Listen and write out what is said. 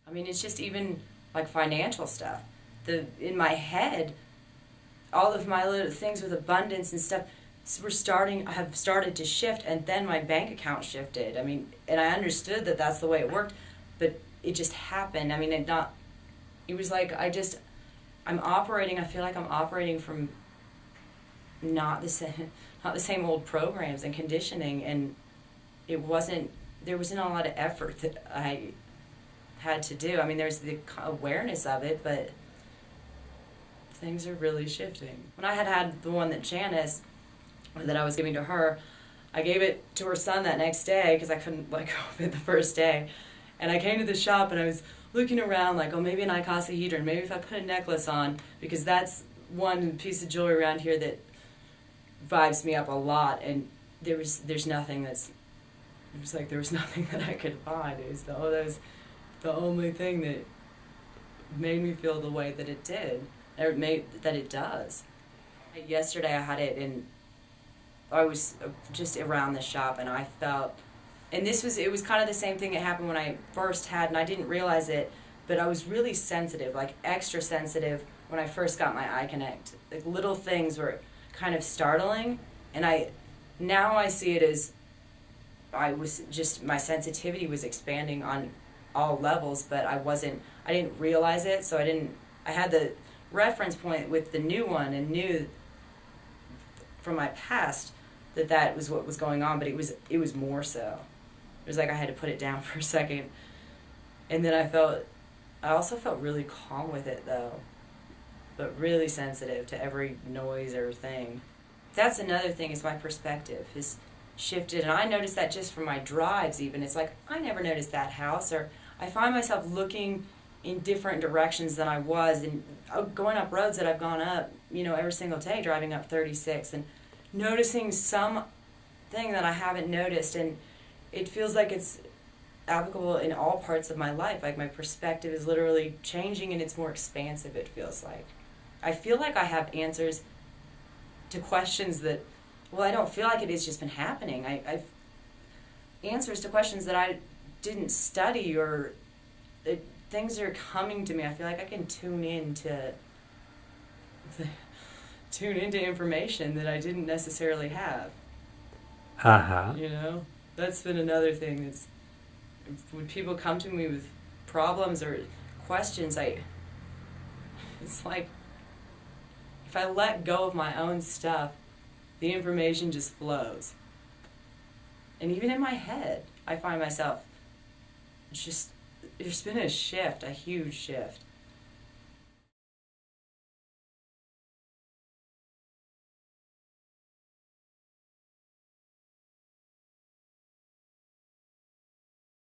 I mean, it's just even like financial stuff. In my head, all of my little things with abundance and stuff have started to shift, and then my bank account shifted. I mean, and I understood that that's the way it worked, but it just happened. I mean, it was like I feel like I'm operating from not the same old programs and conditioning, and there wasn't a lot of effort that I had to do. I mean, there's the awareness of it, but things are really shifting. When I had the one that I was giving to her, I gave it to her son that next day because I couldn't let go of it the first day. And I came to the shop and I was looking around like, oh, maybe an icosahedron, maybe if I put a necklace on, because that's one piece of jewelry around here that vibes me up a lot. And there was nothing that I could find. It was the only thing that made me feel the way that it did, or that it does. Yesterday I had it, and I was just around the shop, and I felt, and it was kind of the same thing that happened when I first had, and I didn't realize it, but I was really sensitive, like extra sensitive when I first got my I.Connect. Like little things were kind of startling, and now I see it as my sensitivity was expanding on all levels, but I didn't realize it, so I had the reference point with the new one and knew from my past that was what was going on, but it was more so. It was like I had to put it down for a second. And then I also felt really calm with it though, but really sensitive to every noise or thing. That's another thing, is my perspective has shifted, and I noticed that just from my drives even. It's like, I never noticed that house, or I find myself looking in different directions than I was, and going up roads that I've gone up, every single day, driving up 36, and noticing something that I haven't noticed, and it feels like it's applicable in all parts of my life. Like my perspective is literally changing, and it's more expansive, it feels like. I feel like I have answers to questions that, well, I don't feel like it's just been happening. I've answers to questions that I didn't study, or things are coming to me. I feel like I can tune into information that I didn't necessarily have. That's been another thing. That's when people come to me with problems or questions, it's like if I let go of my own stuff, the information just flows. And even in my head, I find myself there's been a shift, a huge shift.